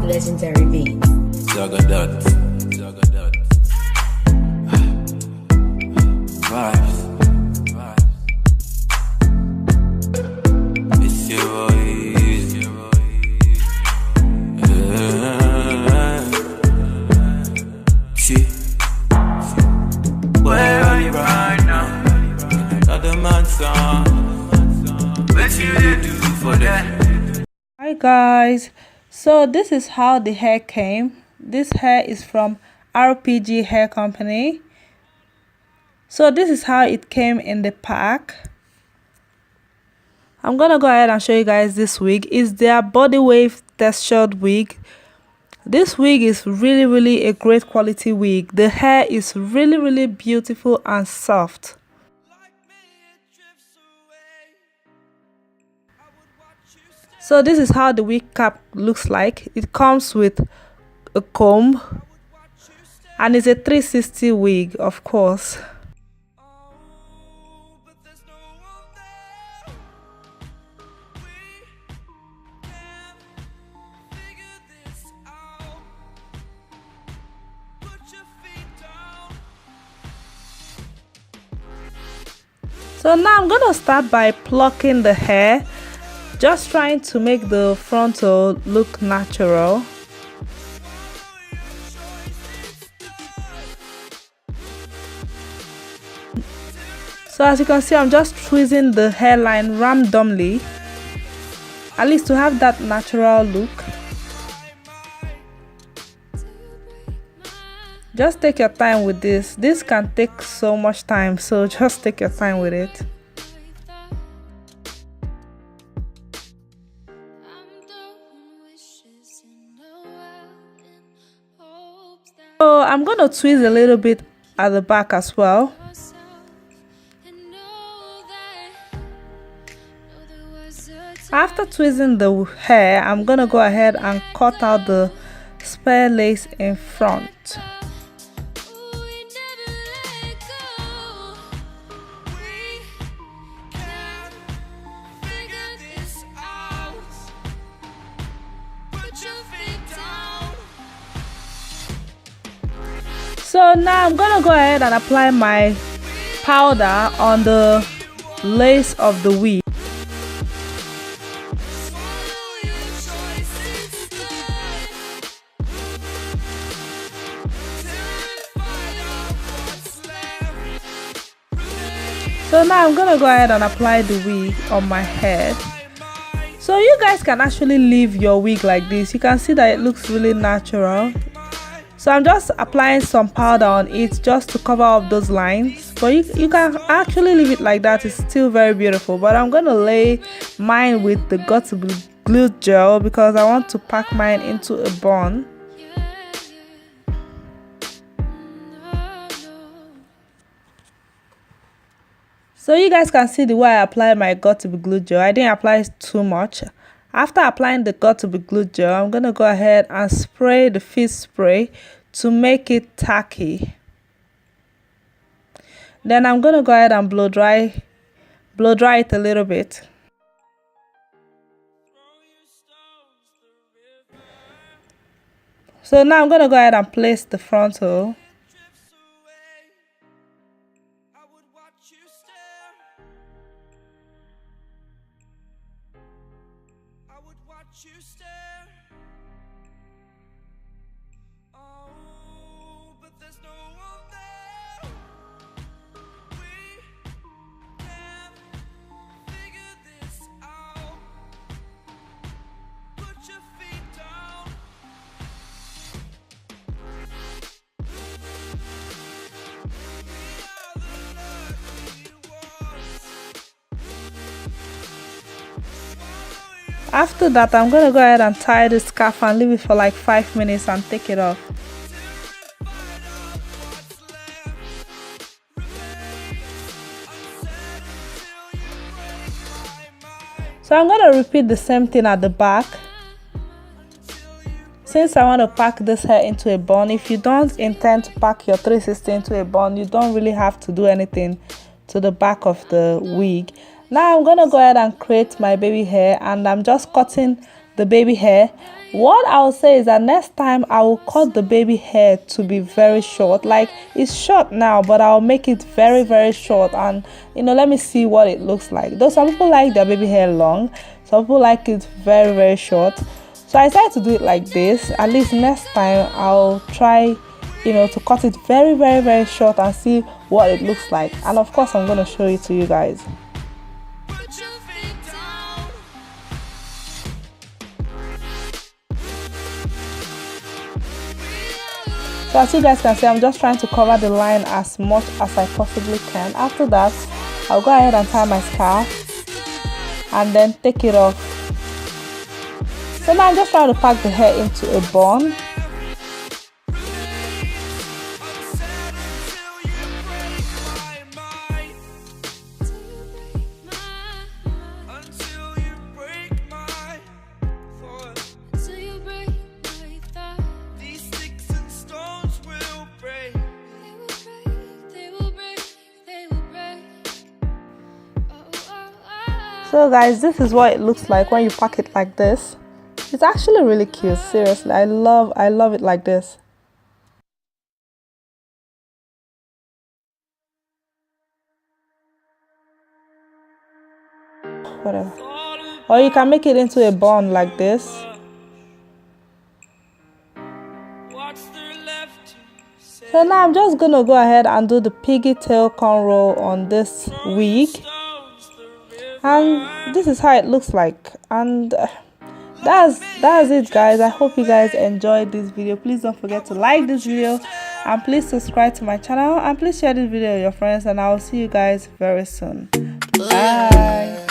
Legendary beat. Zagadot. Vibes. It's your voice. See, where are you right now? Another man's song. What you do for that? Hi guys, so this is how the hair came. This hair is from RPG Hair Company. So this is how it came in the pack. I'm gonna go ahead and show you guys this wig. It's their body wave textured wig. This wig is really a great quality wig. The hair is really beautiful and soft. So this is how the wig cap looks like. It comes with a comb and it's a 360 wig, of course. So now I'm gonna start by plucking the hair, just trying to make the frontal look natural. So as you can see, I'm just tweezing the hairline randomly, at least to have that natural look. Just take your time with this. This can take so much time, so just take your time with it. So I'm gonna tweeze a little bit at the back as well. After tweezing the hair, I'm gonna go ahead and cut out the spare lace in front. So now I'm gonna go ahead and apply my powder on the lace of the wig. So now I'm gonna go ahead and apply the wig on my head. So you guys can actually leave your wig like this. You can see that it looks really natural. So I'm just applying some powder on it just to cover up those lines. But you can actually leave it like that. It's still very beautiful. But I'm gonna lay mine with the got to be glued gel because I want to pack mine into a bun. So you guys can see the way I apply my got to be glued gel. I didn't apply too much. After applying the got to be glued gel, I'm gonna go ahead and spray the fizz spray to make it tacky. Then I'm gonna go ahead and blow dry it a little bit. So now I'm gonna go ahead and place the frontal. After that, I'm gonna go ahead and tie the scarf and leave it for like 5 minutes and take it off. So I'm gonna repeat the same thing at the back. Since I want to pack this hair into a bun, if you don't intend to pack your 360 into a bun, you don't really have to do anything to the back of the wig. Now I'm gonna go ahead and create my baby hair, and I'm just cutting the baby hair What I'll say is that next time I will cut the baby hair to be very short. Like, it's short now, but I'll make it very, very short, and let me see what it looks like. Though some people like their baby hair long, some people like it very, very short. So I decided to do it like this. At least next time I'll try to cut it very, very, very short and see what it looks like. And of course I'm going to show it to you guys. So as you guys can see, I'm just trying to cover the line as much as I possibly can. After that, I'll go ahead and tie my scarf and then take it off. So now I'm just trying to pack the hair into a bun. So guys, this is what it looks like when you pack it like this. It's actually really cute. Seriously, I love it like this. Whatever. Or you can make it into a bun like this. So now I'm just gonna go ahead and do the piggy tail cornrow on this wig. And this is how it looks like. And that's it, guys. I hope you guys enjoyed this video. Please don't forget to like this video, and please subscribe to my channel, and please share this video with your friends, and I'll see you guys very soon. Bye.